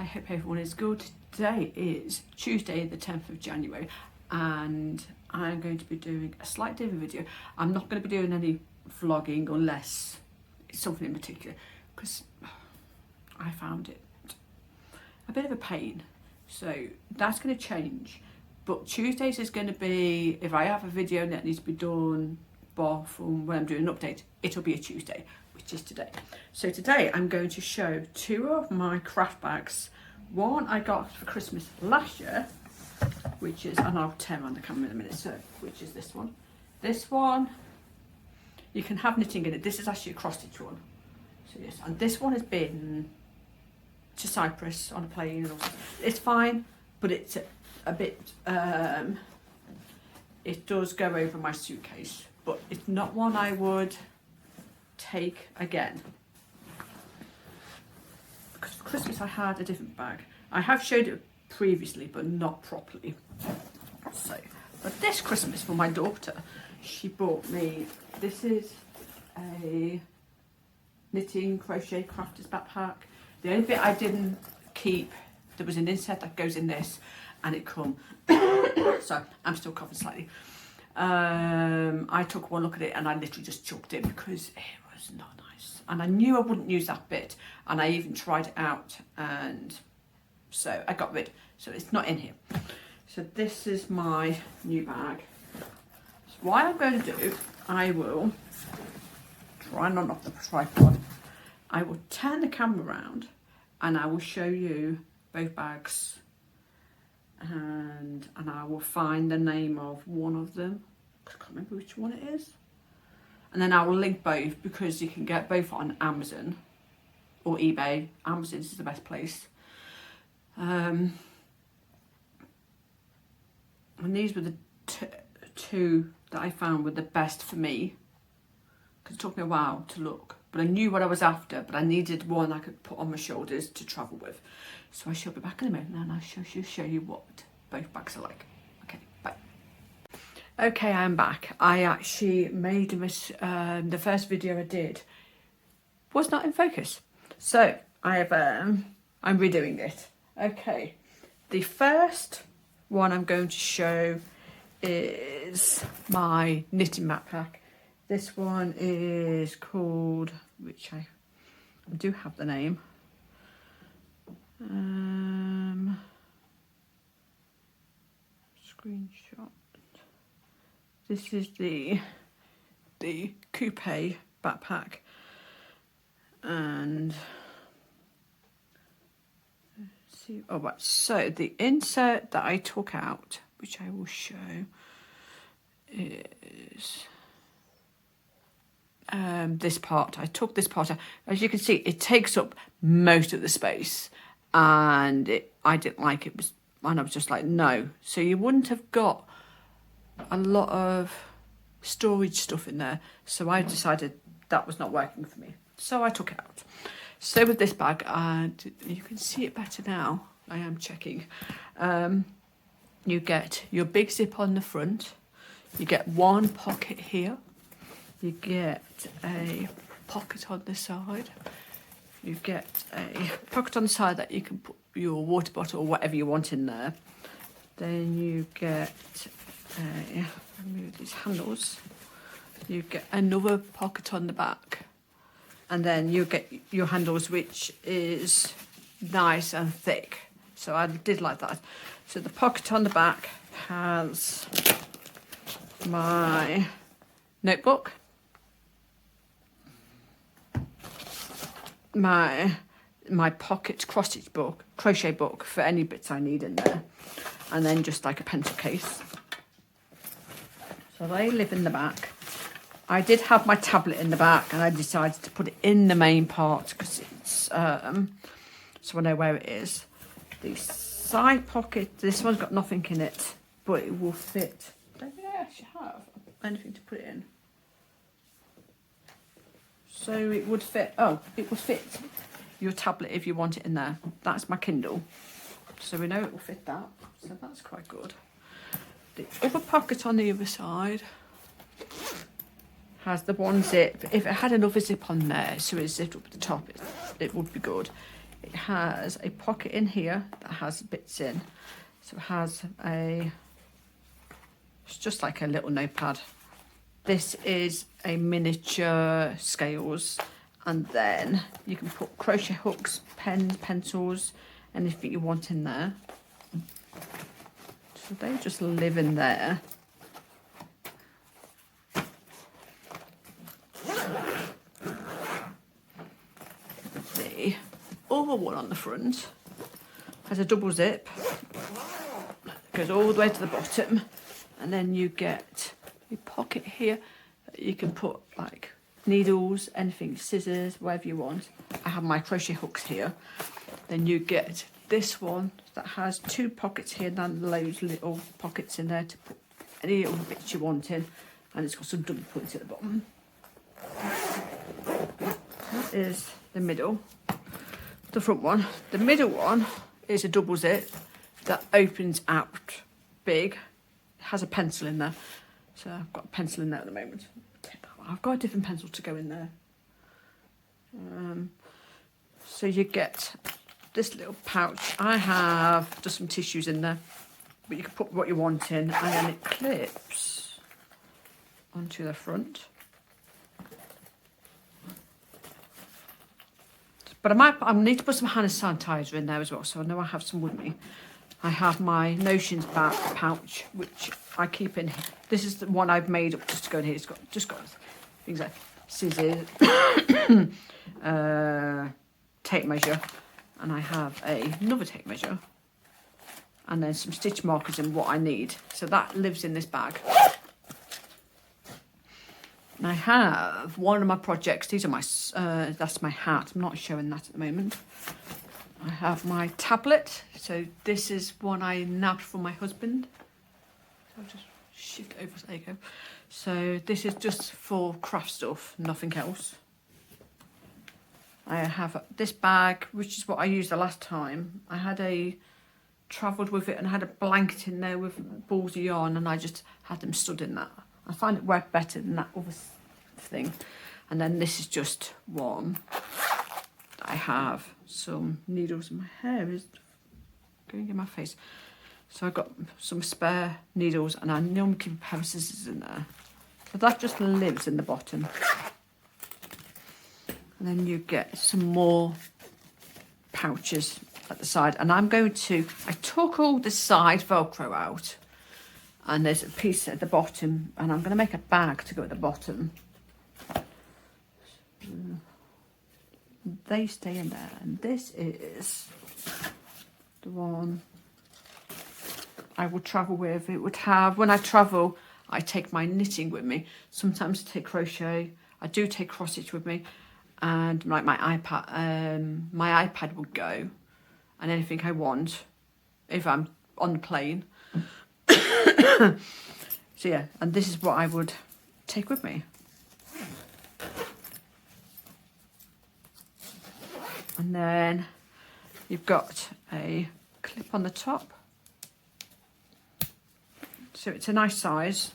hope everyone is good. Today is Tuesday the 10th of January and I'm going to be doing a slight different video. I'm not going to be doing any vlogging unless it's something in particular, because I found it a bit of a pain. So that's going to change. But Tuesdays is going to be, if I have a video that needs to be done, bar from when I'm doing an update, it'll be a Tuesday, which is today. So today I'm going to show two of my craft bags. One I got for Christmas last year, which is, and I'll turn on the camera in a minute, so which is this one. This one, you can have knitting in it. This is actually a cross stitch one. So yes, and this one has been to Cyprus on a plane and all that. It's fine, but it's a bit, it does go over my suitcase, but it's not one I would take again. Because for Christmas I had a different bag. I have showed it previously, but not properly. So, but this Christmas for my daughter, she bought me, this is a knitting crochet crafters backpack. The only bit I didn't keep, there was an insert that goes in this and it come, so I'm still coughing slightly. I took one look at it and I literally just chucked it because it was not nice. And I knew I wouldn't use that bit, and I even tried it out, and so I got rid. So it's not in here. So this is my new bag. So what I'm going to do, I will try not knock the tripod. I will turn the camera around and I will show you both bags, and I will find the name of one of them. I can't remember which one it is. And then I will link both, because you can get both on Amazon or eBay. Amazon is the best place. And these were the two that I found were the best for me, because it took me a while to look. But I knew what I was after, but I needed one I could put on my shoulders to travel with. So I shall be back in a minute and I'll show you what both bags are like. Okay, bye. Okay, I'm back. I actually made the first video I did was not in focus. So I have, I'm redoing it. Okay, the first one I'm going to show is my knitting backpack. This one is called, which I do have the name. Screenshot. This is the Coopay backpack, and let's see. Oh, right. So the insert that I took out, which I will show, is this part. I took this part out. As you can see, it takes up most of the space, and I didn't like it. And I was just like, no. So you wouldn't have got a lot of storage stuff in there. So I decided that was not working for me. So I took it out. So with this bag, and you can see it better now. I am checking. You get your big zip on the front. You get one pocket here. You get a pocket on the side. You get a pocket on the side that you can put your water bottle or whatever you want in there. Then you get remove these handles. You get another pocket on the back. And then you get your handles, which is nice and thick. So I did like that. So the pocket on the back has my notebook, my pocket cross-stitch book, crochet book for any bits I need in there, and then just like a pencil case. So they live in the back. I did have my tablet in the back, and I decided to put it in the main part because it's so I know where it is. The side pocket, this one's got nothing in it, but it will fit. I don't think I actually have anything to put it in. So it would fit, oh, it would fit your tablet if you want it in there. That's my Kindle. So we know it will fit that. So that's quite good. The other pocket on the other side has the one zip. If it had another zip on there, so it's zipped up at the top, it would be good. it has a pocket in here that has bits in. So it has it's just like a little notepad. This is a miniature scales, and then you can put crochet hooks, pens, pencils, anything you want in there. So they just live in there. The other one on the front has a double zip, goes all the way to the bottom, and then you get a pocket here that you can put like needles, anything, scissors, whatever you want. I have my crochet hooks here. Then you get this one that has 2 pockets here, and then loads of little pockets in there to put any little bits you want in, and it's got some double points at the bottom. That is the middle, the front one. The middle one is a double zip that opens out big. It has a pencil in there, so I've got a pencil in there at the moment. I've got a different pencil to go in there. So you get this little pouch. I have just some tissues in there, but you can put what you want in, and then it clips onto the front. But I need to put some hand sanitizer in there as well, so I know I have some with me. I have my Notions back pouch, which I keep in here. This is the one I've made up just to go in here. It's got things like scissors, tape measure, and I have another tape measure, and then some stitch markers and what I need. So that lives in this bag. And I have one of my projects. These are my, that's my hat. I'm not showing that at the moment. I have my tablet. So this is one I nabbed from my husband. So I'll just shift over, there you go. So this is just for craft stuff, nothing else. I have this bag, which is what I used the last time. I travelled with it and had a blanket in there with balls of yarn, and I just had them stood in that. I find it worked better than that other thing. And then this is just one. I have some needles, and my hair is going in my face. So I've got some spare needles, and I normally keep a pair of scissors in there. So that just lives in the bottom. And then you get some more pouches at the side. And I took all the side Velcro out, and there's a piece at the bottom, and I'm going to make a bag to go at the bottom. They stay in there, and this is the one I will travel with. It would have, when I travel, I take my knitting with me. Sometimes I take crochet. I do take cross stitch with me, and like my iPad would go, and anything I want if I'm on the plane. So yeah, and this is what I would take with me. And then you've got a clip on the top. So it's a nice size.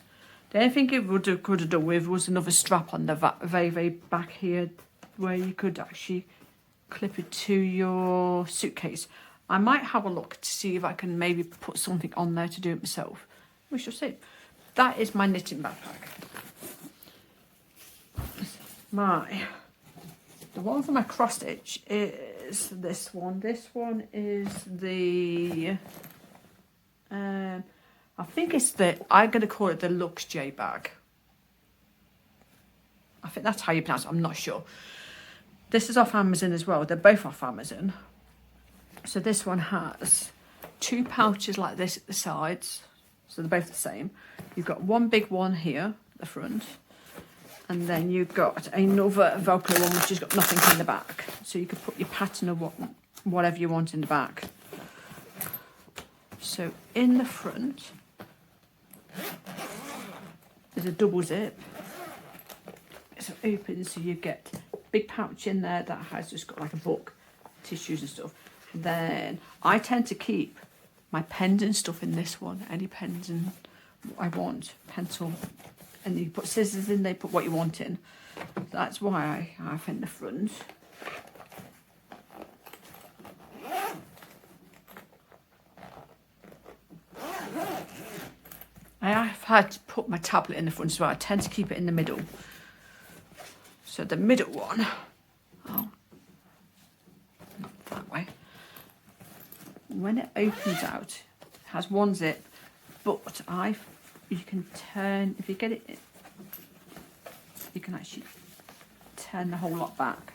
The only thing it could have done with was another strap on the very, very back here, where you could actually clip it to your suitcase. I might have a look to see if I can maybe put something on there to do it myself. We shall see. That is my knitting backpack. The one for my cross stitch is this one. This one is the, I think it's I'm going to call it the Luxja bag. I think that's how you pronounce it. I'm not sure. This is off Amazon as well. They're both off Amazon. So this one has 2 pouches like this at the sides. So they're both the same. You've got one big one here at the front. And then you've got another Velcro one which has got nothing in the back. So you could put your pattern or whatever you want in the back. So in the front, there's a double zip. So it opens, so you get a big pouch in there that has just got like a book, tissues and stuff. Then I tend to keep my pens and stuff in this one. Any pens and what I want, pencil. And you put scissors in, they put what you want in. So that's why I have in the front. had to put my tablet in the front as well. I tend to keep it in the middle. So the middle one, oh, that way. When it opens out, it has one zip, but you can turn, if you get it, you can actually turn the whole lot back.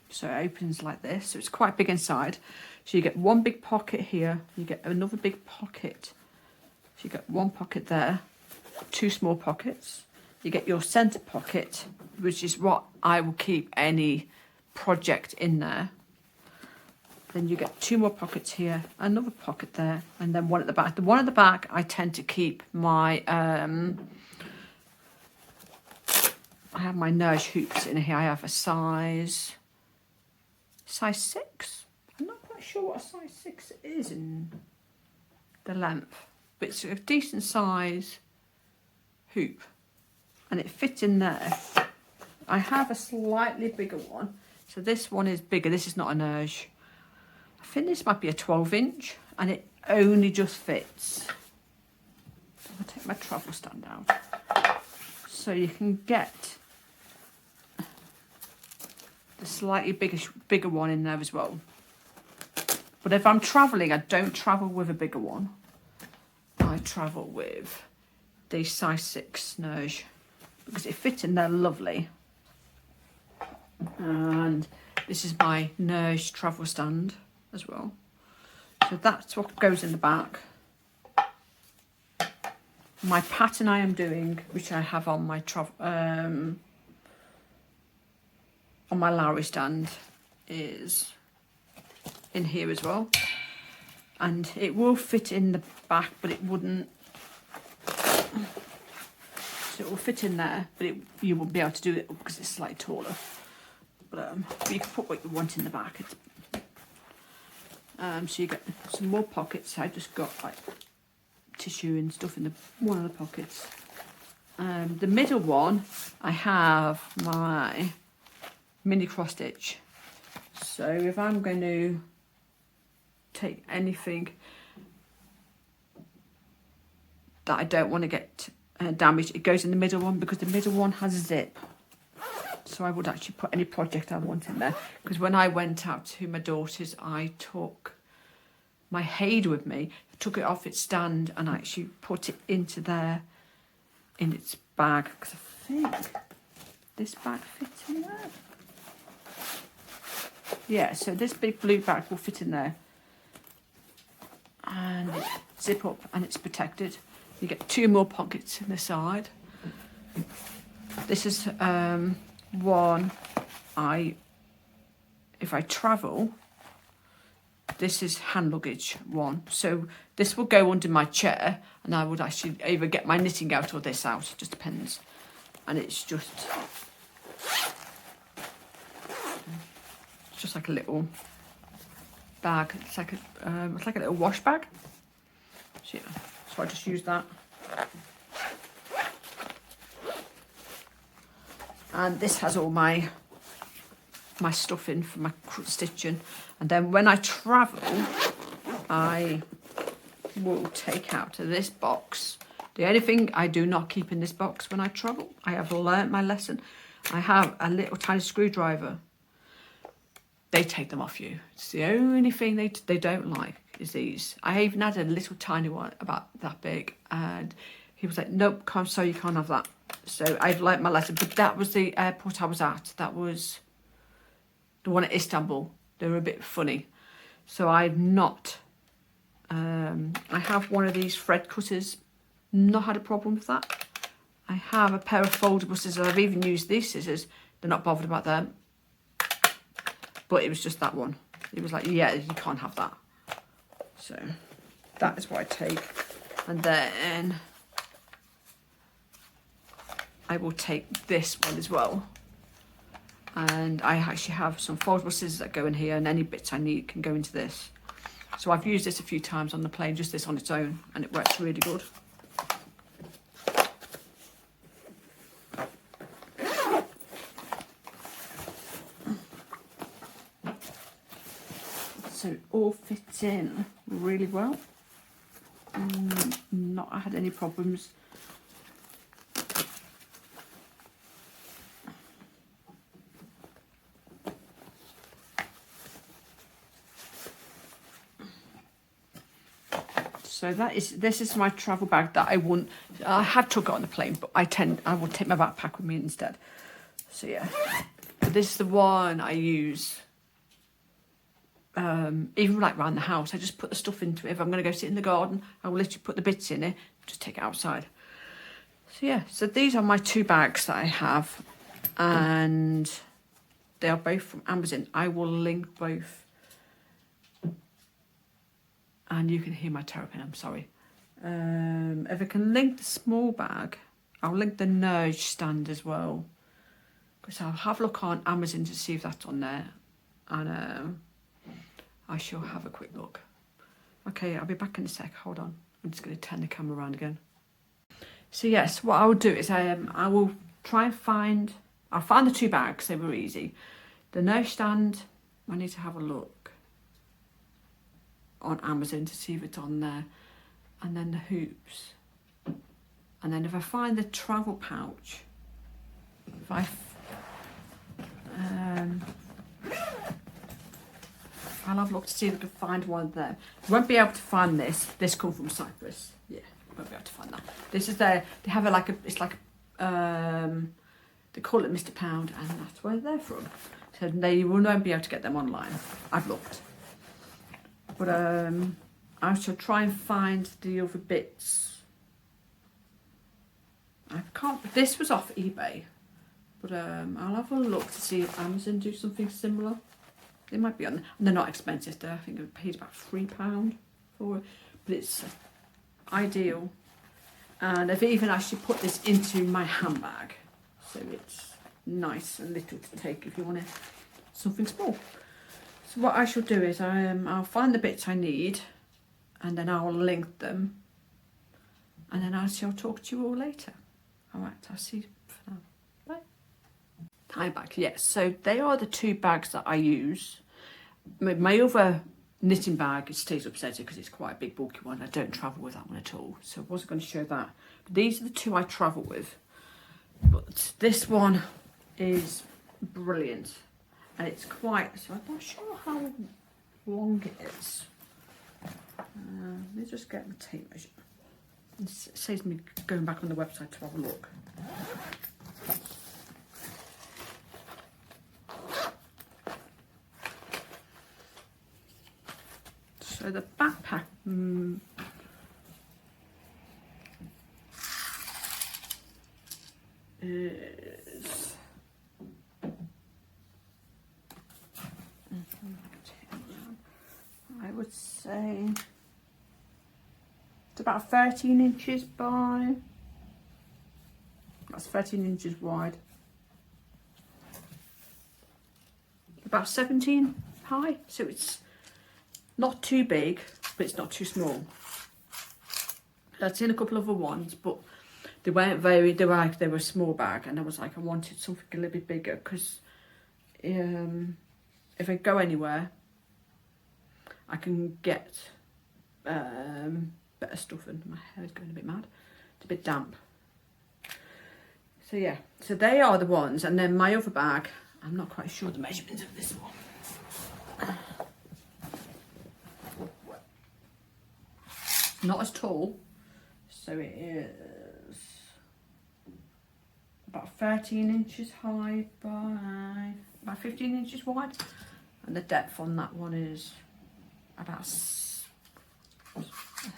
So it opens like this, so it's quite big inside. So you get one big pocket here, you get another big pocket. So you get one pocket there, two small pockets. You get your centre pocket, which is what I will keep any project in there. Then you get two more pockets here, another pocket there, and then one at the back. The one at the back, I tend to keep my, I have my Nurge hoops in here. I have a size 6. I'm not quite sure what a size 6 is in the length, but it's a decent size hoop, and it fits in there. I have a slightly bigger one, so this one is bigger. This is not a Nurge. I think this might be a 12-inch, and it only just fits. I'll take my travel stand out. So you can get the slightly bigger one in there as well. But if I'm travelling, I don't travel with a bigger one. I travel with the size 6 Nurge because it fits in there lovely. And this is my Nurge travel stand as well. So that's what goes in the back. My pattern I am doing, which I have on my travel on my Lowry stand, is in here as well, and it will fit in the back, but it wouldn't. So it will fit in there, but you won't be able to do it because it's slightly taller. But you can put what you want in the back. So you get some more pockets. I just got like tissue and stuff in one of the pockets. The middle one, I have my mini cross stitch. So if I'm going to take anything that I don't want to get damaged, it goes in the middle one because the middle one has a zip. So I would actually put any project I want in there, because when I went out to my daughter's, I took my Haid with me, took it off its stand and I actually put it into there in its bag, because I think this bag fits in there. Yeah, so this big blue bag will fit in there, and it zip up and it's protected. You get two more pockets in the side. This is one if I travel, this is hand luggage one. So this will go under my chair, and I would actually either get my knitting out or this out, it just depends. And it's just like a little bag. It's like a little wash bag. So yeah, so I just use that. And this has all my stuff in for my stitching. And then when I travel, I will take out of this box. The only thing I do not keep in this box when I travel, I have learnt my lesson. I have a little tiny screwdriver. They take them off you. It's the only thing they don't like is these. I even had a little tiny one about that big, and he was like, nope, sorry, you can't have that. So I've learnt my lesson. But that was the airport I was at. That was the one at Istanbul. They were a bit funny. So I've not, I have one of these thread cutters. Not had a problem with that. I have a pair of foldable scissors. I've even used these scissors. They're not bothered about them. But it was just that one. It was like, yeah, you can't have that. So that is what I take. And then I will take this one as well. And I actually have some foldable scissors that go in here, and any bits I need can go into this. So I've used this a few times on the plane, just this on its own, and it works really good. so it all fits in really well. Not had any problems. So this is my travel bag that I have took it on the plane, but I will take my backpack with me instead. So yeah, but this is the one I use. Even like around the house, I just put the stuff into it. If I'm going to go sit in the garden, I will literally put the bits in it, just take it outside. So yeah, so these are my 2 bags that I have, and they are both from Amazon. I will link both. And you can hear my terrapin, I'm sorry. If I can link the small bag, I'll link the Nurge stand as well. Because I'll have a look on Amazon to see if that's on there. And I shall have a quick look. Okay, I'll be back in a sec, hold on. I'm just going to turn the camera around again. So yes, what I'll do is I will try and find... I'll find the 2 bags, they were easy. The Nurge stand, I need to have a look on Amazon to see if it's on there, and then the hoops, and then if I find the travel pouch, if I'll have a look to see if I can find one of them. You won't be able to find this come from Cyprus, yeah, won't be able to find that. This is they have it's like they call it Mr. Pound, and that's where they're from, so they will not be able to get them online. I've looked. But I shall try and find the other bits. I can't. This was off eBay, but I'll have a look to see if Amazon do something similar. They might be on. And they're not expensive. I think I paid about £3 for it, but it's ideal. And I've even actually put this into my handbag, so it's nice and little to take if you want something small. So what I shall do is I'll find the bits I need, and then I'll link them, and then I shall talk to you all later. All right, I'll see you for now. Bye. Hi back. Yes, so they are the 2 bags that I use. My other knitting bag, it stays upstairs because it's quite a big bulky one. I don't travel with that one at all, so I wasn't going to show that. But these are the 2 I travel with. But this one is brilliant. And it's quite, so I'm not sure how long it is. Let me just get my tape measure. It saves me going back on the website to have a look. So the backpack is... I would say it's about 13 inches by, that's 13 inches wide, about 17 high, so it's not too big, but it's not too small. I'd seen a couple of other ones, but they weren't very, they were a small bag, and I was like, I wanted something a little bit bigger, because if I go anywhere, I can get better stuff in. My hair's going a bit mad. It's a bit damp. So yeah, so they are the ones. And then my other bag, I'm not quite sure the measurements of this one. Not as tall. So it is about 13 inches high by about 15 inches wide. And the depth on that one is about, I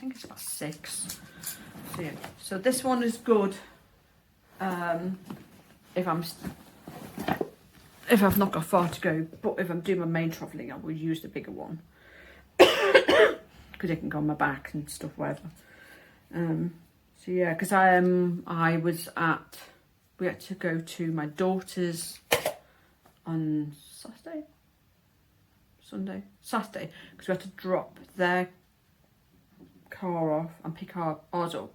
think it's about 6. So yeah, so this one is good if I've not got far to go, but if I'm doing my main travelling, I will use the bigger one because it can go on my back and stuff, whatever. So yeah, because we had to go to my daughter's on Saturday, because we had to drop their car off and pick ours up,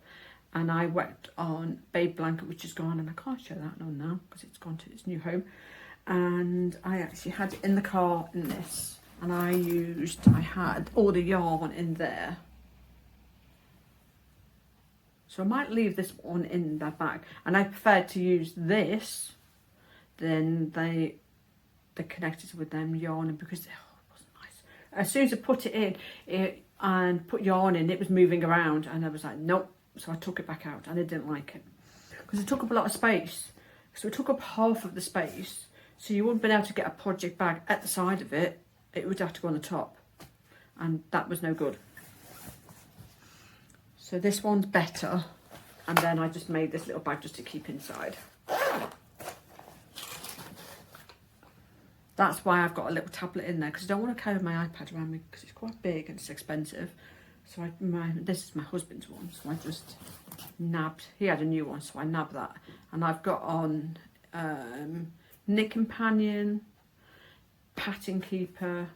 and I went on Babe Blanket, which is gone, and I can't show that now because it's gone to its new home, and I actually had it in the car in this, and I had all the yarn in there. So I might leave this one in that bag, and I prefer to use this than the connectors with them yarn, because it wasn't nice. As soon as I put it in and put yarn in, it was moving around, and I was like, nope. So I took it back out, and I didn't like it because it took up a lot of space. So it took up half of the space, so you wouldn't be able to get a project bag at the side of it. It would have to go on the top, and that was no good. So this one's better, and then I just made this little bag just to keep inside. That's why I've got a little tablet in there, because I don't want to carry my iPad around me because it's quite big and it's expensive. So this is my husband's one, so I just nabbed, he had a new one, so I nabbed that. And I've got on Knit Companion, Pattern Keeper,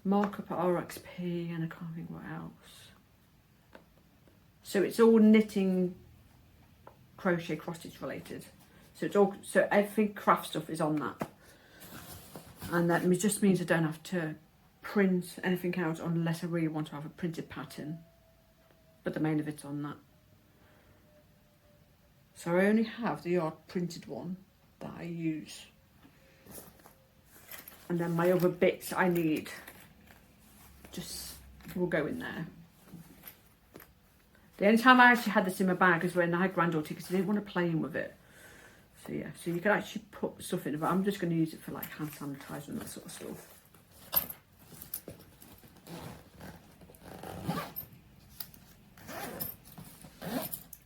Markup at RXP, and I can't think what else. So it's all knitting, crochet, cross stitch related. So it's all, so everything craft stuff is on that. And that just means I don't have to print anything out unless I really want to have a printed pattern, but the main of it's on that. So I only have the odd printed one that I use, and then my other bits I need just will go in there. The only time I actually had this in my bag is when I had granddaughter, because I didn't want to play with it. So yeah, so you can actually put stuff in it, but I'm just going to use it for like hand sanitizer and that sort of stuff.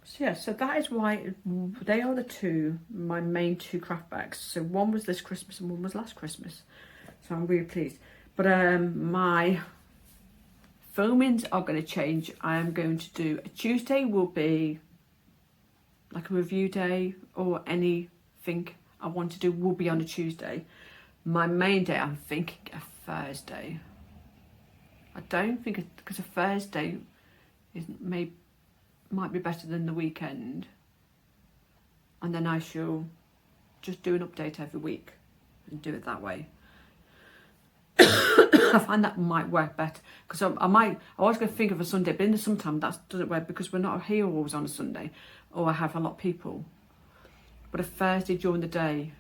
So yeah, so that is why they are my main two craft bags. So one was this Christmas and one was last Christmas. So I'm really pleased. But my filmings are going to change. I am going to do a Tuesday will be like a review day, or anything I want to do will be on a Tuesday. My main day, I'm thinking a Thursday. I don't think because a Thursday might be better than the weekend, and then I shall just do an update every week and do it that way. I find that might work better, because I was going to think of a Sunday, but in the summertime that doesn't work because we're not here always on a Sunday, or I have a lot of people. But a Thursday during the day,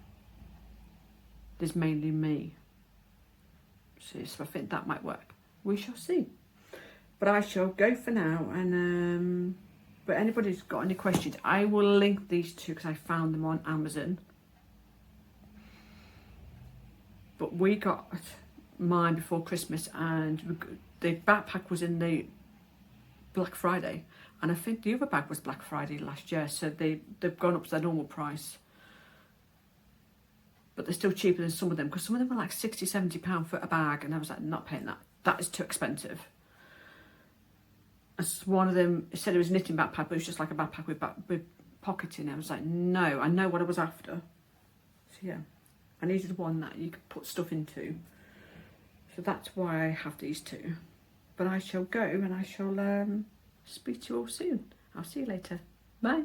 there's mainly me. So I think that might work. We shall see. But I shall go for now, and but anybody's got any questions, I will link these two because I found them on Amazon. But we got mine before Christmas, and the backpack was in the Black Friday, and I think the other bag was Black Friday last year, so they've gone up to their normal price, but they're still cheaper than some of them, because some of them were like £60-70 for a bag, and I was like, not paying that is too expensive. As one of them said it was a knitting backpack, but it was just like a backpack with pocketing. I was like, no, I know what I was after. So yeah, I needed one that you could put stuff into. So that's why I have these two. But I shall go, and I shall speak to you all soon. I'll see you later. Bye.